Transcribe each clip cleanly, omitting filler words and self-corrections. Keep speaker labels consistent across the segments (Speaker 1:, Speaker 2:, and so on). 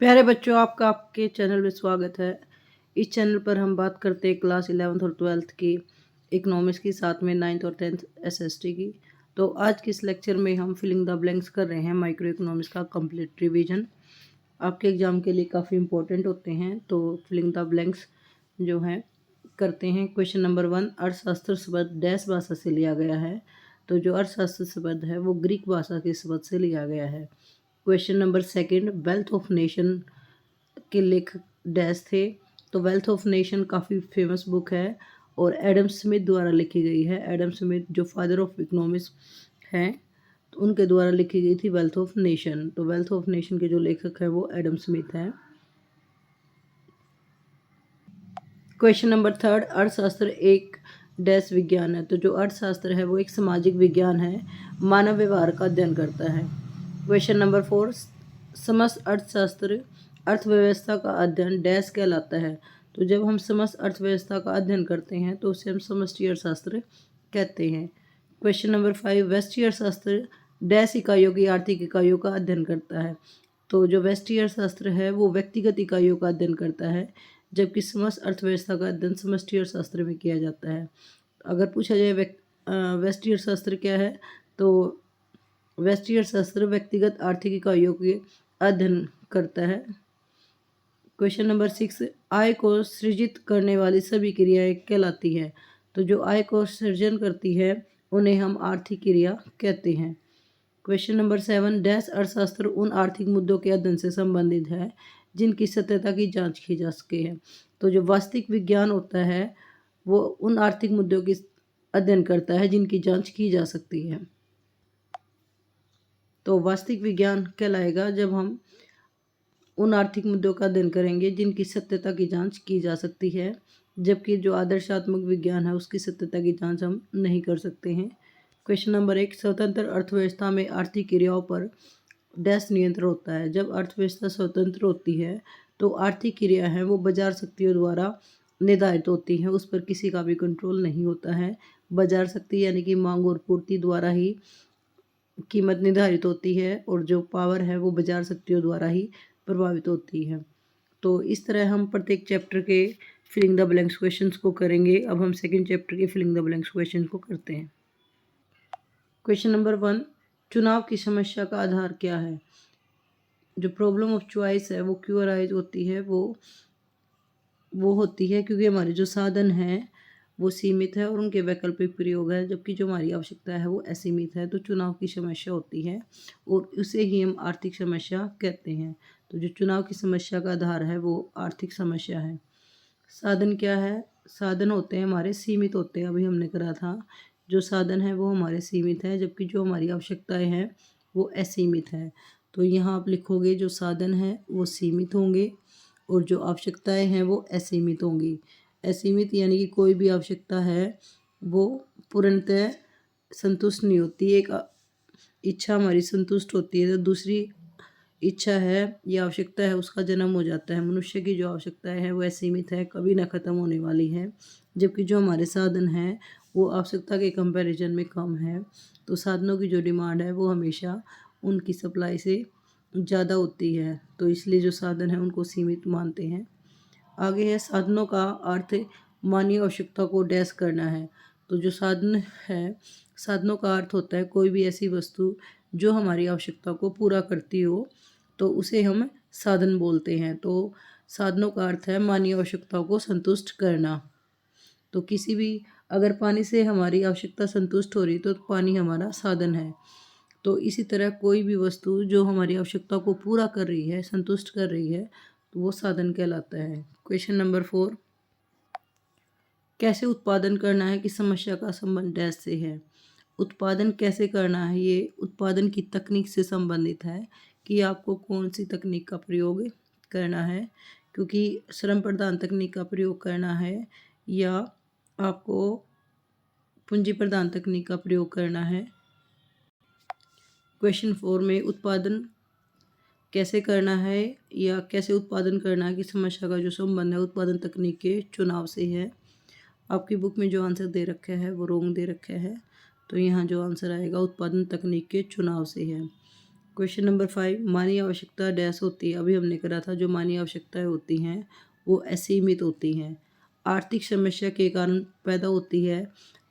Speaker 1: प्यारे बच्चों, आपका आपके चैनल में स्वागत है। इस चैनल पर हम बात करते हैं क्लास 11th और 12th की इकोनॉमिक्स की, साथ में 9th और 10th एसएसटी की। तो आज के इस लेक्चर में हम फिलिंग द ब्लैंक्स कर रहे हैं माइक्रो इकोनॉमिक्स का कंप्लीट रिवीजन। आपके एग्जाम के लिए काफ़ी इंपॉर्टेंट होते हैं, तो फिलिंग द ब्लैंक्स जो हैं करते हैं। क्वेश्चन नंबर 1, अर्थशास्त्र शब्द डैश भाषा से लिया गया है। तो जो अर्थशास्त्र शब्द है वो ग्रीक भाषा के शब्द से लिया गया है। Question number 2, wealth of nation के लेखक डैश थे। तो वेल्थ ऑफ नेशन काफ़ी फेमस बुक है और एडम स्मिथ द्वारा लिखी गई है। एडम स्मिथ जो फादर ऑफ इकोनॉमिक्स हैं, तो उनके द्वारा लिखी गई थी वेल्थ ऑफ नेशन। तो वेल्थ ऑफ नेशन के जो लेखक हैं वो एडम स्मिथ हैं। क्वेश्चन नंबर 3, अर्थशास्त्र एक डैश विज्ञान है। तो जो अर्थशास्त्र है वो एक सामाजिक विज्ञान है, मानव व्यवहार का अध्ययन करता है। क्वेश्चन नंबर 4, समस्त अर्थशास्त्र अर्थव्यवस्था का अध्ययन डैश कहलाता है। तो जब हम समस्त अर्थव्यवस्था का अध्ययन करते हैं तो उसे हम समष्टि अर्थशास्त्र कहते हैं। क्वेश्चन नंबर 5, व्यष्टि अर्थशास्त्र डैश इकाइयों की आर्थिक इकाइयों का अध्ययन करता है। तो जो व्यष्टि अर्थशास्त्र है वो व्यक्तिगत इकाइयों का अध्ययन करता है, जबकि समस्त अर्थव्यवस्था का अध्ययन समष्टि अर्थशास्त्र में किया जाता है। अगर पूछा जाए व्यष्टि अर्थशास्त्र क्या है, तो व्यष्टि अर्थशास्त्र व्यक्तिगत आर्थिक इकाइयों के अध्ययन करता है। क्वेश्चन नंबर 6, आय को सृजित करने वाली सभी क्रियाएं कहलाती हैं। तो जो आय को सृजन करती है उन्हें हम आर्थिक क्रिया कहते हैं। क्वेश्चन नंबर 7, डैश अर्थशास्त्र उन आर्थिक मुद्दों के अध्ययन से संबंधित है जिनकी सत्यता की जांच की जा सके है। तो जो वास्तविक विज्ञान होता है वो उन आर्थिक मुद्दों की अध्ययन करता है जिनकी जांच की जा सकती है। तो वास्तविक विज्ञान कहलाएगा जब हम उन आर्थिक मुद्दों का अध्ययन करेंगे जिनकी सत्यता की जांच की जा सकती है, जबकि जो आदर्शात्मक विज्ञान है उसकी सत्यता की जांच हम नहीं कर सकते हैं। क्वेश्चन नंबर 1, स्वतंत्र अर्थव्यवस्था में आर्थिक क्रियाओं पर डैश नियंत्रण होता है। जब अर्थव्यवस्था स्वतंत्र होती है तो आर्थिक क्रिया है वो बाजार शक्तियों द्वारा निर्धारित होती हैं, उस पर किसी का भी कंट्रोल नहीं होता है। बाजार शक्ति यानी कि मांग और पूर्ति द्वारा ही कीमत निर्धारित होती है और जो पावर है वो बाजार शक्तियों द्वारा ही प्रभावित होती है। तो इस तरह हम प्रत्येक चैप्टर के फिलिंग द ब्लैंक्स क्वेश्चंस को करेंगे। अब हम सेकंड चैप्टर के फिलिंग द ब्लैंक्स क्वेश्चंस को करते हैं। क्वेश्चन नंबर 1, चुनाव की समस्या का आधार क्या है। जो प्रॉब्लम ऑफ चॉइस है वो क्यों अराइज होती है, वो होती है क्योंकि हमारे जो साधन हैं वो सीमित है और उनके वैकल्पिक प्रयोग है, जबकि जो हमारी आवश्यकता है वो असीमित है। तो चुनाव की समस्या होती है और उसे ही हम आर्थिक समस्या कहते हैं। तो जो चुनाव की समस्या का आधार है वो आर्थिक समस्या है। साधन क्या है, साधन होते हैं हमारे सीमित होते हैं। अभी हमने करा था जो साधन है वो हमारे सीमित है, जबकि जो हमारी आवश्यकताएं हैं वो असीमित है। तो यहाँ आप लिखोगे जो साधन है वो सीमित होंगे और जो आवश्यकताएं हैं वो असीमित होंगी। असीमित यानी कि कोई भी आवश्यकता है वो पूर्णतः संतुष्ट नहीं होती। एक इच्छा हमारी संतुष्ट होती है तो दूसरी इच्छा है या आवश्यकता है उसका जन्म हो जाता है। मनुष्य की जो आवश्यकताएं हैं वो असीमित है, कभी ना ख़त्म होने वाली है, जबकि जो हमारे साधन हैं वो आवश्यकता के कंपैरिजन में कम है। तो साधनों की जो डिमांड है वो हमेशा उनकी सप्लाई से ज़्यादा होती है, तो इसलिए जो साधन है उनको सीमित मानते हैं। आगे है साधनों का अर्थ मानवीय आवश्यकता को डैश करना है। तो जो साधन है, साधनों का अर्थ होता है कोई भी ऐसी वस्तु जो हमारी आवश्यकता को पूरा करती हो, तो उसे हम साधन बोलते हैं। तो साधनों का अर्थ है मानवीय आवश्यकताओं को संतुष्ट करना। तो किसी भी अगर पानी से हमारी आवश्यकता संतुष्ट हो रही तो पानी हमारा साधन है। तो इसी तरह कोई भी वस्तु जो हमारी आवश्यकता को पूरा कर रही है, संतुष्ट कर रही है, तो वो साधन कहलाता है। क्वेश्चन नंबर 4, कैसे उत्पादन करना है कि समस्या का संबंध डैश से है। उत्पादन कैसे करना है ये उत्पादन की तकनीक से संबंधित है कि आपको कौन सी तकनीक का प्रयोग करना है, क्योंकि श्रम प्रधान तकनीक का प्रयोग करना है या आपको पूंजी प्रधान तकनीक का प्रयोग करना है। क्वेश्चन 4 में उत्पादन कैसे करना है या कैसे उत्पादन करना है कि समस्या का जो संबंध है उत्पादन तकनीक के चुनाव से है। आपकी बुक में जो आंसर दे रखा है वो रॉन्ग दे रखा है, तो यहाँ जो आंसर आएगा उत्पादन तकनीक के चुनाव से है। क्वेश्चन नंबर 5, मानवीय आवश्यकता डैश होती है। अभी हमने करा था जो मानवीय आवश्यकताएं होती हैं वो असीमित होती हैं। आर्थिक समस्या के कारण पैदा होती है।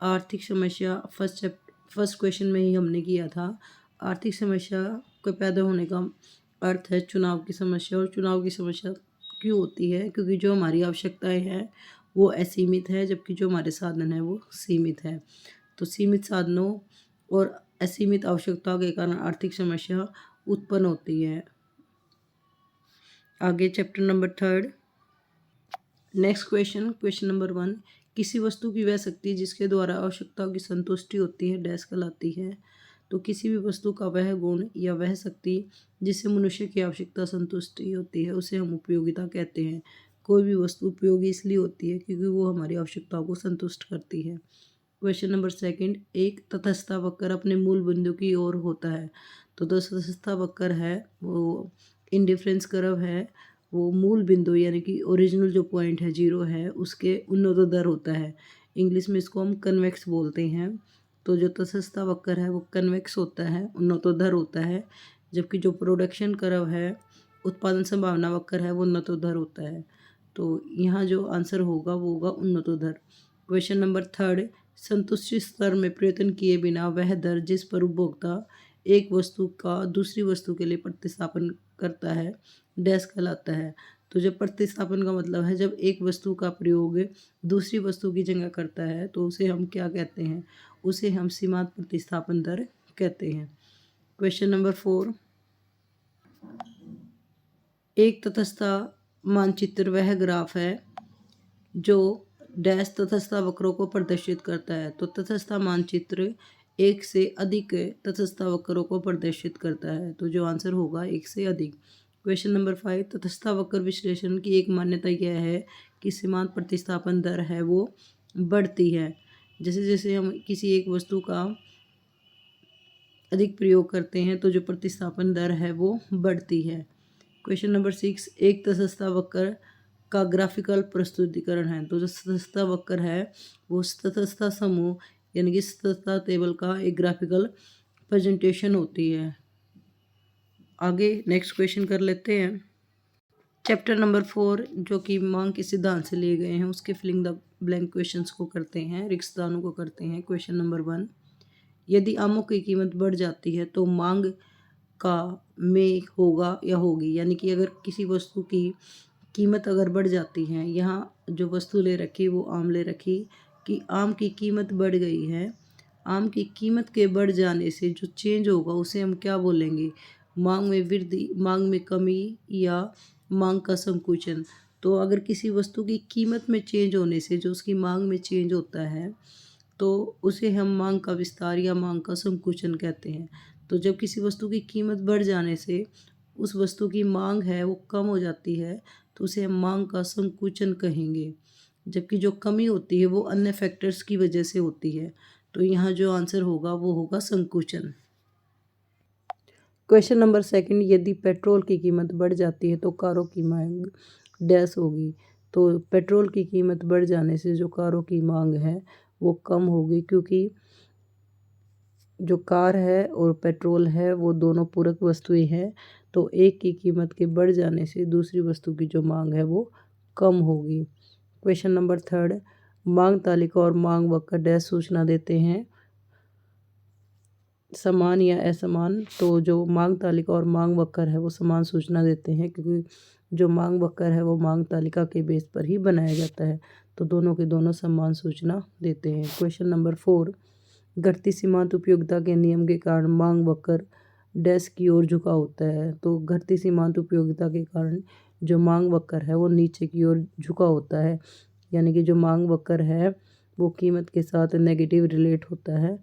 Speaker 1: आर्थिक समस्या फर्स्ट क्वेश्चन में ही हमने किया था। आर्थिक समस्या के पैदा होने का अर्थ है चुनाव की समस्या, और चुनाव की समस्या क्यों होती है? क्योंकि जो हमारी आवश्यकताएं हैं वो असीमित है, जबकि जो हमारे साधन है वो सीमित है। तो सीमित साधनों और असीमित आवश्यकताओं के कारण आर्थिक समस्या उत्पन्न होती है। आगे chapter number 3, next question number 1, किसी वस्तु की वह शक्ति जिसके द्वारा आवश्यकताओं की संतुष्टि होती है डैश कहलाती है। तो किसी भी वस्तु का वह गुण या वह शक्ति जिससे मनुष्य की आवश्यकता संतुष्टि होती है उसे हम उपयोगिता कहते हैं। कोई भी वस्तु उपयोगी इसलिए होती है क्योंकि वो हमारी आवश्यकताओं को संतुष्ट करती है। क्वेश्चन नंबर 2, एक तटस्थ वक्र अपने मूल बिंदु की ओर होता है। तो तटस्थ वक्र है वो इंडिफरेंस कर्व है, वो मूल बिंदु यानी कि ओरिजिनल जो पॉइंट है 0 है उसके उन्नतोदर होता है। इंग्लिश में इसको हम कन्वेक्स बोलते हैं। तो जो तटस्थ वक्र है वो कन्वेक्स होता है, उन्नतोदर होता है, जबकि जो प्रोडक्शन कर्व है उत्पादन संभावना वक्र है वो उन्नतोदर होता है। तो यहाँ जो आंसर होगा वो होगा उन्नतोदर। क्वेश्चन नंबर 3, संतुष्टि स्तर में प्रयत्न किए बिना वह दर जिस पर उपभोक्ता एक वस्तु का दूसरी वस्तु के लिए प्रतिस्थापन करता है डैश कहलाता है। तो जब प्रतिस्थापन का मतलब है जब एक वस्तु का प्रयोग दूसरी वस्तु की जगह करता है तो उसे हम क्या कहते हैं? उसे हम सीमांत प्रतिस्थापन दर कहते हैं। क्वेश्चन नंबर 4, एक तटस्थ मानचित्र वह ग्राफ है जो डैश तटस्थ वक्रों को प्रदर्शित करता है। तो तटस्थ मानचित्र एक से अधिक तटस्थ वक्रों को प्रदर्शित करता है। तो जो आंसर होगा एक से अधिक। क्वेश्चन नंबर 5, तटस्थ वक्र विश्लेषण की एक मान्यता यह है कि सीमांत प्रतिस्थापन दर है वो बढ़ती है जैसे जैसे हम किसी एक वस्तु का अधिक प्रयोग करते हैं तो जो प्रतिस्थापन दर है वो बढ़ती है। क्वेश्चन नंबर 6, एक तटस्थ वक्र का ग्राफिकल प्रस्तुतिकरण है। तो जो तटस्थ वक्र है वो तटस्थ समूह यानी कि तटस्थ टेबल का एक ग्राफिकल प्रेजेंटेशन होती है। आगे नेक्स्ट क्वेश्चन कर लेते हैं। चैप्टर नंबर 4 जो कि मांग के सिद्धांत से लिए गए हैं उसके फिलिंग द ब्लैंक क्वेश्चंस को करते हैं, रिक्तदानों को करते हैं। क्वेश्चन नंबर 1, यदि आमों की कीमत बढ़ जाती है तो मांग का में होगा या होगी, यानी कि अगर किसी वस्तु की कीमत अगर बढ़ जाती है, यहाँ जो वस्तु ले रखी वो आम ले रखी कि आम की कीमत बढ़ गई है, आम की कीमत के बढ़ जाने से जो चेंज होगा उसे हम क्या बोलेंगे? मांग में वृद्धि, मांग में कमी या मांग का संकुचन। तो अगर किसी वस्तु की कीमत में चेंज होने से जो उसकी मांग में चेंज होता है तो उसे हम मांग का विस्तार या मांग का संकुचन कहते हैं। तो जब किसी वस्तु की कीमत बढ़ जाने से उस वस्तु की मांग है वो कम हो जाती है तो उसे हम मांग का संकुचन कहेंगे, जबकि जो कमी होती है वो अन्य फैक्टर्स की वजह से होती है। तो यहाँ जो आंसर होगा वो होगा संकुचन। क्वेश्चन नंबर 2, यदि पेट्रोल की कीमत बढ़ जाती है तो कारों की मांग डैश होगी। तो पेट्रोल की कीमत बढ़ जाने से जो कारों की मांग है वो कम होगी, क्योंकि जो कार है और पेट्रोल है वो दोनों पूरक वस्तुएं हैं। तो एक की कीमत के बढ़ जाने से दूसरी वस्तु की जो मांग है वो कम होगी। क्वेश्चन नंबर 3, मांग तालिका और मांग वक्र डैश सूचना देते हैं समान या असमान। तो जो मांग तालिका और मांग वक्र है वो समान सूचना देते हैं, क्योंकि जो मांग वक्र है वो मांग तालिका के बेस पर ही बनाया जाता है। तो दोनों के दोनों समान सूचना देते हैं। क्वेश्चन नंबर 4, घटती सीमांत उपयोगिता के नियम के कारण मांग वक्र डैश की ओर झुका होता है। तो घटती सीमांत उपयोगिता के कारण जो मांग वक्र है वो नीचे की ओर झुका होता है, यानी कि जो मांग वक्र है वो कीमत के साथ नेगेटिव रिलेट होता है।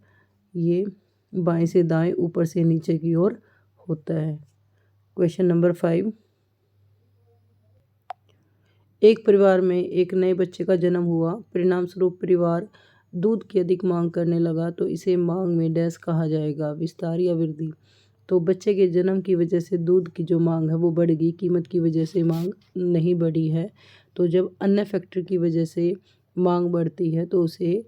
Speaker 1: ये बाएं से दाएं, ऊपर से नीचे की ओर होता है। क्वेश्चन नंबर 5, एक परिवार में एक नए बच्चे का जन्म हुआ, परिणाम स्वरूप परिवार दूध की अधिक मांग करने लगा, तो इसे मांग में डैश कहा जाएगा, विस्तार या वृद्धि। तो बच्चे के जन्म की वजह से दूध की जो मांग है वो बढ़ गई, कीमत की वजह से मांग नहीं बढ़ी है। तो जब अन्य फैक्टर की वजह से मांग बढ़ती है तो उसे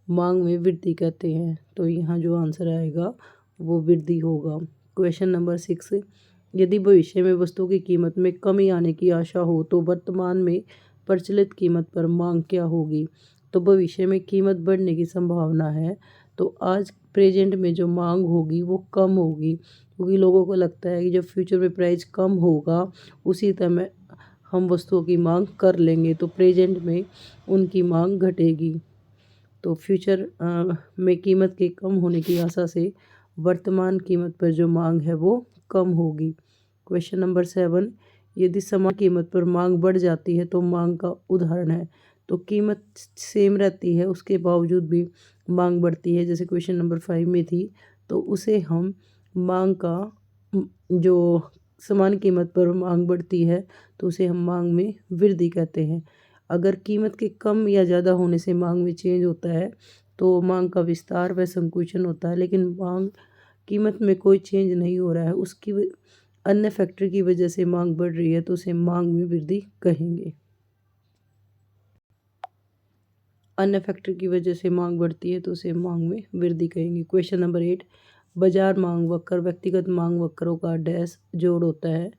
Speaker 1: मांग में वृद्धि कहते हैं। तो यहाँ जो आंसर आएगा वो वृद्धि होगा। क्वेश्चन नंबर 6, यदि भविष्य में वस्तु की कीमत में कमी आने की आशा हो तो वर्तमान में प्रचलित कीमत पर मांग क्या होगी। तो भविष्य में कीमत बढ़ने की संभावना है, तो आज प्रेजेंट में जो मांग होगी वो कम होगी, क्योंकि लोगों को लगता है कि जब फ्यूचर में प्राइस कम होगा उसी समय हम वस्तुओं की मांग कर लेंगे, तो प्रेजेंट में उनकी मांग घटेगी। तो फ्यूचर में कीमत के कम होने की आशा से वर्तमान कीमत पर जो मांग है वो कम होगी। क्वेश्चन नंबर 7, यदि समान कीमत पर मांग बढ़ जाती है तो मांग का उदाहरण है। तो कीमत सेम रहती है उसके बावजूद भी मांग बढ़ती है, जैसे क्वेश्चन नंबर 5 में थी, तो उसे हम मांग का जो समान कीमत पर मांग बढ़ती है तो उसे हम मांग में वृद्धि कहते हैं। अगर कीमत के कम या ज़्यादा होने से मांग में चेंज होता है तो मांग का विस्तार व संकुचन होता है, लेकिन मांग कीमत में कोई चेंज नहीं हो रहा है, उसकी अन्य फैक्टर की वजह से मांग बढ़ रही है, तो उसे मांग में वृद्धि कहेंगे। अन्य फैक्टर की वजह से मांग बढ़ती है तो उसे मांग में वृद्धि कहेंगे। क्वेश्चन नंबर 8, बाजार मांग वक्र व्यक्तिगत मांग वक्रों का डैश जोड़ होता है।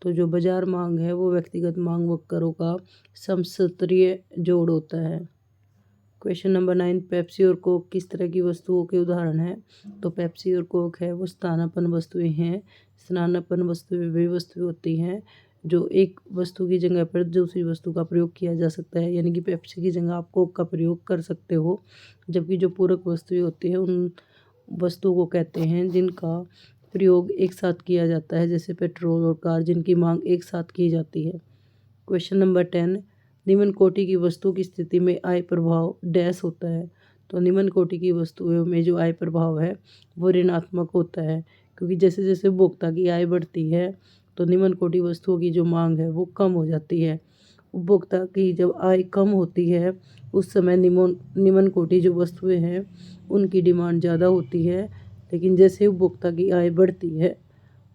Speaker 1: तो जो बाजार मांग है वो व्यक्तिगत मांग वक्रों का समस्तरीय जोड़ होता है। क्वेश्चन नंबर 9, पेप्सी और कोक किस तरह की वस्तुओं के उदाहरण हैं। तो पेप्सी और कोक है वो स्थानापन्न वस्तुएं हैं। स्थानापन्न वस्तुएं वे वस्तुएं होती हैं जो एक वस्तु की जगह पर दूसरी वस्तु का प्रयोग किया जा सकता है, यानी कि पेप्सी की जगह आप कोक का प्रयोग कर सकते हो। जबकि जो पूरक वस्तुएं होती हैं उन वस्तुओं को कहते हैं जिनका प्रयोग एक साथ किया जाता है, जैसे पेट्रोल और कार जिनकी मांग एक साथ की जाती है। क्वेश्चन नंबर 10, निम्न कोटि की वस्तु की स्थिति में आय प्रभाव डैश होता है। तो निम्न कोटि की वस्तुओं में जो आय प्रभाव है वो ऋणात्मक होता है, क्योंकि जैसे जैसे उपभोक्ता की आय बढ़ती है तो निम्न कोटि वस्तुओं की जो मांग है वो कम हो जाती है। उपभोक्ता की जब आय कम होती है उस समय निम्न कोटि जो वस्तुएं हैं उनकी डिमांड ज़्यादा होती है, लेकिन जैसे उपभोक्ता की आय बढ़ती है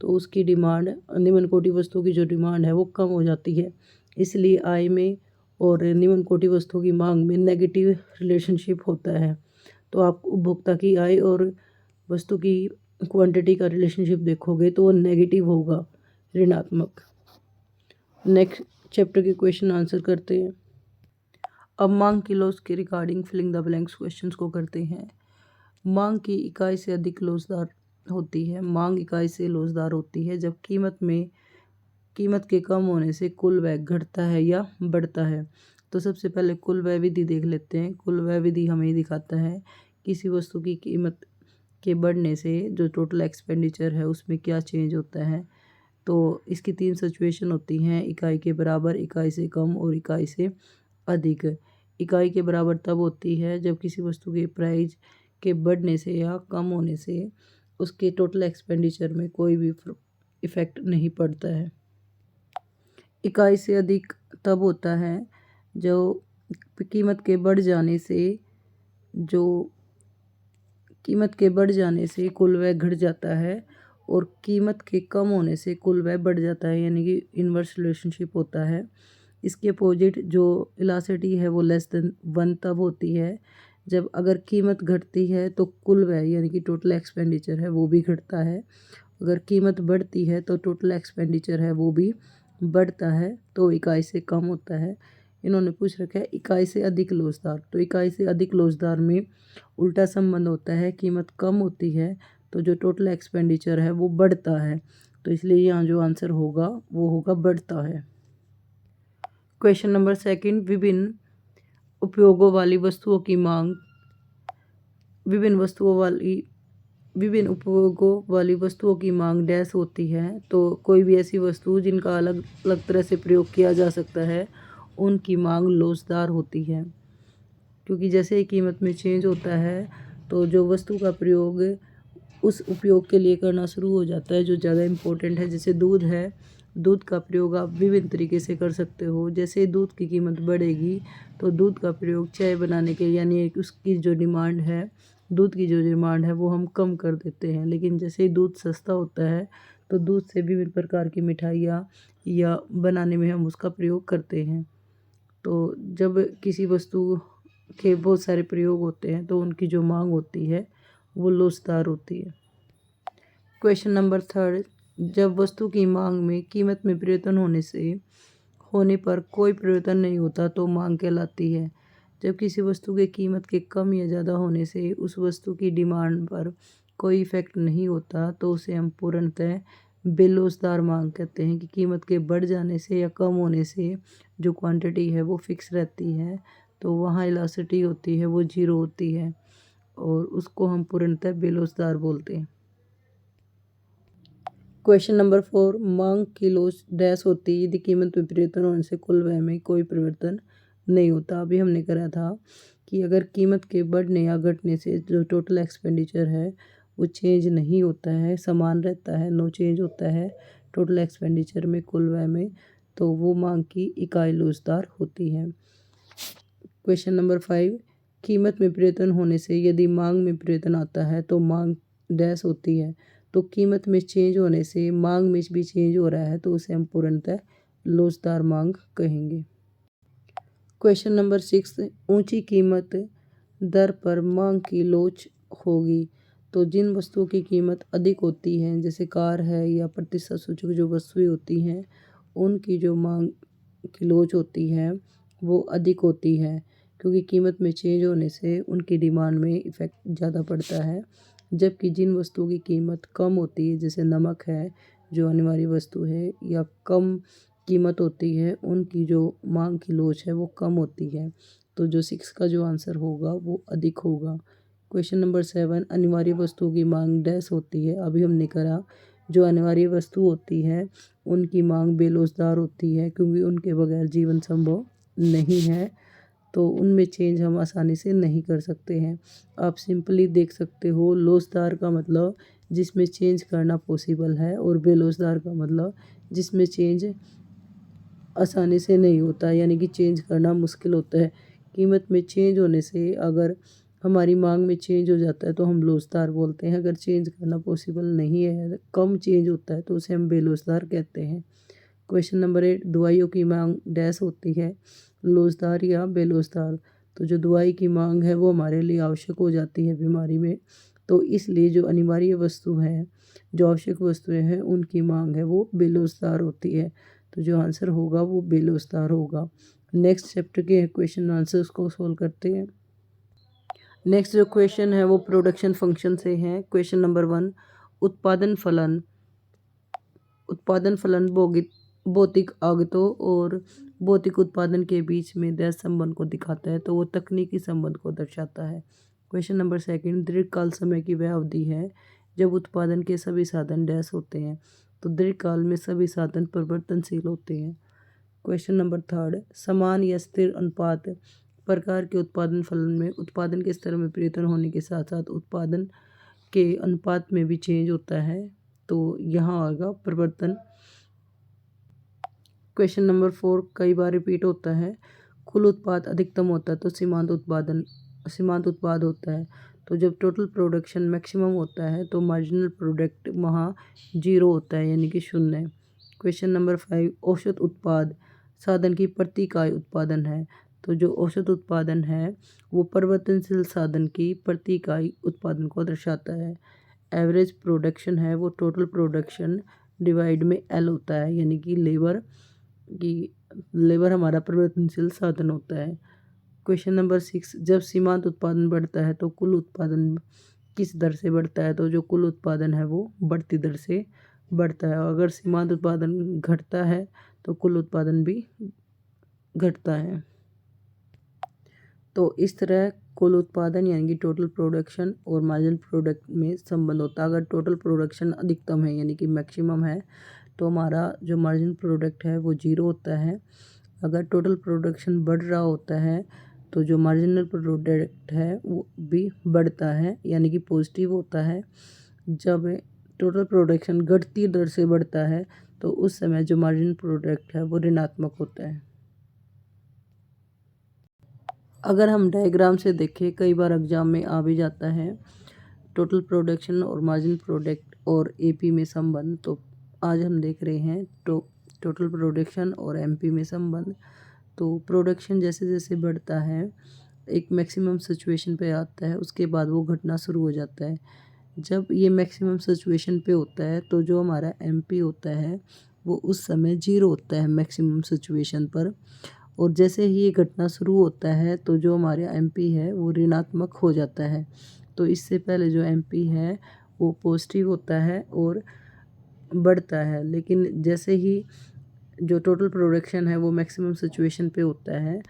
Speaker 1: तो उसकी डिमांड निम्न कोटि वस्तुओं की जो डिमांड है वो कम हो जाती है। इसलिए आय में और निम्न कोटि वस्तुओं की मांग में नेगेटिव रिलेशनशिप होता है। तो आप उपभोक्ता की आय और वस्तु की क्वांटिटी का रिलेशनशिप देखोगे तो वो नेगेटिव होगा, ऋणात्मक। नेक्स्ट चैप्टर के क्वेश्चन आंसर करते हैं। अब मांग की लॉस के regarding filling the blanks questions को करते हैं। मांग की इकाई से अधिक लोचदार होती है। मांग इकाई से लोचदार होती है जब कीमत के कम होने से कुल व्यय घटता है या बढ़ता है। तो सबसे पहले कुल व्यय विधि देख लेते हैं। कुल व्यय विधि हमें दिखाता है किसी वस्तु की कीमत के बढ़ने से जो टोटल एक्सपेंडिचर है उसमें क्या चेंज होता है। तो इसकी 3 सिचुएशन होती हैं, इकाई के बराबर, इकाई से कम और इकाई से अधिक। इकाई के बराबर तब होती है जब किसी वस्तु के प्राइस के बढ़ने से या कम होने से उसके टोटल एक्सपेंडिचर में कोई भी इफ़ेक्ट नहीं पड़ता है। इकाई से अधिक तब होता है जो कीमत के बढ़ जाने से कुल व्यय घट जाता है और कीमत के कम होने से कुल व्यय बढ़ जाता है, यानी कि इन्वर्स रिलेशनशिप होता है। इसके अपोजिट जो इलास्टिसिटी है वो लेस देन 1 तब होती है जब अगर कीमत घटती है तो कुल व्यय यानी कि टोटल एक्सपेंडिचर है वो भी घटता है। अगर कीमत बढ़ती है तो टोटल एक्सपेंडिचर है वो भी बढ़ता है, तो इकाई से कम होता है। इन्होंने पूछ रखा है इकाई से अधिक लोचदार। तो इकाई से अधिक लोचदार में उल्टा संबंध होता है, कीमत कम होती है तो जो टोटल एक्सपेंडिचर है वो बढ़ता है। तो इसलिए यहाँ जो आंसर होगा वो होगा बढ़ता है। क्वेश्चन नंबर 2, विभिन्न उपयोगों वाली वस्तुओं की मांग विभिन्न उपयोगों वाली वस्तुओं की मांग डैश होती है। तो कोई भी ऐसी वस्तु जिनका अलग अलग तरह से प्रयोग किया जा सकता है उनकी मांग लोचदार होती है, क्योंकि जैसे ही कीमत में चेंज होता है तो जो वस्तु का प्रयोग उस उपयोग के लिए करना शुरू हो जाता है जो ज़्यादा इम्पोर्टेंट है। जैसे दूध है, दूध का प्रयोग आप विभिन्न तरीके से कर सकते हो। जैसे दूध की कीमत बढ़ेगी तो दूध का प्रयोग चाय बनाने के यानी उसकी जो डिमांड है, दूध की जो डिमांड है वो हम कम कर देते हैं। लेकिन जैसे ही दूध सस्ता होता है तो दूध से विभिन्न प्रकार की मिठाइयाँ या बनाने में हम उसका प्रयोग करते हैं। तो जब किसी वस्तु के बहुत सारे प्रयोग होते हैं तो उनकी जो मांग होती है वो लोचदार होती है। क्वेश्चन नंबर 3, जब वस्तु की मांग में कीमत में परिवर्तन होने पर कोई परिवर्तन नहीं होता तो मांग कहलाती है। जब किसी वस्तु की कीमत के कम या ज़्यादा होने से उस वस्तु की डिमांड पर कोई इफेक्ट नहीं होता तो उसे हम पूर्णतः बेलोसदार मांग कहते हैं। कि कीमत के बढ़ जाने से या कम होने से जो क्वांटिटी है वो फिक्स रहती है, तो वहाँ इलास्टिसिटी होती है वो जीरो होती है और उसको हम पूर्णतः बेलोसदार बोलते हैं। क्वेश्चन नंबर 4, मांग की लोच डैश होती है यदि कीमत में परिवर्तन होने से कुल व्यय में कोई परिवर्तन नहीं होता। अभी हमने करा था कि अगर कीमत के बढ़ने या घटने से जो टोटल एक्सपेंडिचर है वो चेंज नहीं होता है, समान रहता है, नो चेंज होता है टोटल एक्सपेंडिचर में, कुल व्यय में, तो वो मांग की इकाई लोचदार होती है। क्वेश्चन नंबर 5, कीमत में परिवर्तन होने से यदि मांग में परिवर्तन आता है तो मांग डैश होती है। तो कीमत में चेंज होने से मांग में भी चेंज हो रहा है तो उसे हम पूर्णतः लोचदार मांग कहेंगे। क्वेश्चन नंबर 6, ऊंची कीमत दर पर मांग की लोच होगी। तो जिन वस्तुओं की कीमत अधिक होती है जैसे कार है या प्रतिशत सूचक जो वस्तुएं होती हैं उनकी जो मांग की लोच होती है वो अधिक होती है, क्योंकि कीमत में चेंज होने से उनकी डिमांड में इफ़ेक्ट ज़्यादा पड़ता है। जबकि जिन वस्तुओं की कीमत कम होती है जैसे नमक है जो अनिवार्य वस्तु है या कम कीमत होती है उनकी जो मांग की लोच है वो कम होती है। तो जो 6 का जो आंसर होगा वो अधिक होगा। क्वेश्चन नंबर 7, अनिवार्य वस्तुओं की मांग डैश होती है। अभी हमने करा जो अनिवार्य वस्तु होती है उनकी मांग बेलोचदार होती है क्योंकि उनके बगैर जीवन संभव नहीं है, तो उनमें चेंज हम आसानी से नहीं कर सकते हैं। आप सिंपली देख सकते हो लोचदार का मतलब जिसमें चेंज करना पॉसिबल है और बेलोचदार का मतलब जिसमें चेंज आसानी से नहीं होता, यानी कि चेंज करना मुश्किल होता है। कीमत में चेंज होने से अगर हमारी मांग में चेंज हो जाता है तो हम लोचदार बोलते हैं। अगर चेंज करना पॉसिबल नहीं है, कम चेंज होता है तो उसे हम बेलोचदार कहते हैं। क्वेश्चन नंबर 8, दवाइयों की मांग डैश होती है, लोचदार या बेलोचदार। तो जो दवाई की मांग है वो हमारे लिए आवश्यक हो जाती है बीमारी में, तो इसलिए जो अनिवार्य वस्तु है, जो आवश्यक वस्तुएं हैं उनकी मांग है वो बेलोचदार होती है। तो जो आंसर होगा वो बेलोचदार होगा। नेक्स्ट चैप्टर के क्वेश्चन आंसर्स को सोल्व करते हैं। नेक्स्ट जो क्वेश्चन है वो प्रोडक्शन फंक्शन से है। क्वेश्चन नंबर 1, उत्पादन फलन भौतिक आगतों और भौतिक उत्पादन के बीच में डैश संबंध को दिखाता है, तो वो तकनीकी संबंध को दर्शाता है। क्वेश्चन नंबर 2, दीर्घकाल समय की वह अवधि है जब उत्पादन के सभी साधन डैश होते हैं, तो दीर्घकाल में सभी साधन परिवर्तनशील होते हैं। क्वेश्चन नंबर 3, समान या स्थिर अनुपात प्रकार के उत्पादन फलन में उत्पादन के स्तर में परिवर्तन होने के साथ साथ उत्पादन के अनुपात में भी चेंज होता है, तो यहाँ आएगा परिवर्तन। क्वेश्चन नंबर 4 कई बार रिपीट होता है, कुल उत्पाद अधिकतम होता है तो सीमांत उत्पाद होता है। तो जब टोटल प्रोडक्शन मैक्सिमम होता है तो मार्जिनल प्रोडक्ट वहाँ 0 होता है, यानी कि 0। क्वेश्चन नंबर 5, औसत उत्पाद साधन की प्रति इकाई उत्पादन है। तो जो औसत उत्पादन है वो परिवर्तनशील साधन की प्रति इकाई उत्पादन को दर्शाता है। एवरेज प्रोडक्शन है वो टोटल प्रोडक्शन डिवाइड में L होता है, यानी कि लेबर हमारा परिवर्तनशील साधन होता है। क्वेश्चन नंबर 6, जब सीमांत उत्पादन बढ़ता है तो कुल उत्पादन किस दर से बढ़ता है। तो जो कुल उत्पादन है वो बढ़ती दर से बढ़ता है, और अगर सीमांत उत्पादन घटता है तो कुल उत्पादन भी घटता है। तो इस तरह कुल उत्पादन यानी कि टोटल प्रोडक्शन और मार्जिनल प्रोडक्ट में संबंध होता है। अगर टोटल प्रोडक्शन अधिकतम है यानी कि मैक्सिमम है तो हमारा जो मार्जिनल प्रोडक्ट है वो 0 होता है। अगर टोटल प्रोडक्शन बढ़ रहा होता है तो जो मार्जिनल प्रोडक्ट है वो भी बढ़ता है, यानी कि पॉजिटिव होता है। जब टोटल प्रोडक्शन घटती दर से बढ़ता है तो उस समय जो मार्जिनल प्रोडक्ट है वो ऋणात्मक होता है। अगर हम डायग्राम से देखें, कई बार एग्जाम में आ भी जाता है टोटल प्रोडक्शन और मार्जिनल प्रोडक्ट और एपी में संबंध, तो आज हम देख रहे हैं टोटल प्रोडक्शन और एमपी में संबंध। तो प्रोडक्शन जैसे जैसे बढ़ता है एक मैक्सिमम सिचुएशन पे आता है, उसके बाद वो घटना शुरू हो जाता है। जब ये मैक्सिमम सिचुएशन पे होता है तो जो हमारा MP होता है वो उस समय 0 होता है मैक्सिमम सिचुएशन पर। और जैसे ही ये घटना शुरू होता है तो जो हमारा MP है वो ऋणात्मक हो जाता है। तो इससे पहले जो MP है वो पॉजिटिव होता है और बढ़ता है, लेकिन जैसे ही जो टोटल प्रोडक्शन है वो मैक्सिमम सिचुएशन पे होता है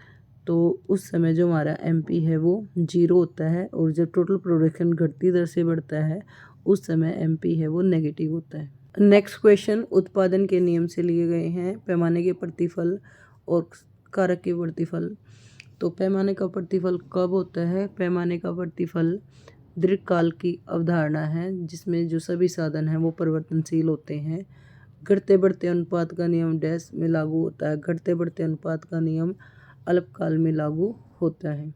Speaker 1: तो उस समय जो हमारा MP है वो 0 होता है, और जब टोटल प्रोडक्शन घटती दर से बढ़ता है उस समय MP है वो नेगेटिव होता है। नेक्स्ट क्वेश्चन उत्पादन के नियम से लिए गए हैं। पैमाने के प्रतिफल और कारक के प्रतिफल। तो पैमाने का प्रतिफल कब होता है? पैमाने का प्रतिफल दीर्घकाल की अवधारणा है जिसमें जो सभी साधन हैं वो परिवर्तनशील होते हैं। घटते बढ़ते अनुपात का नियम डैश में लागू होता है। घटते बढ़ते अनुपात का नियम अल्पकाल में लागू होता है।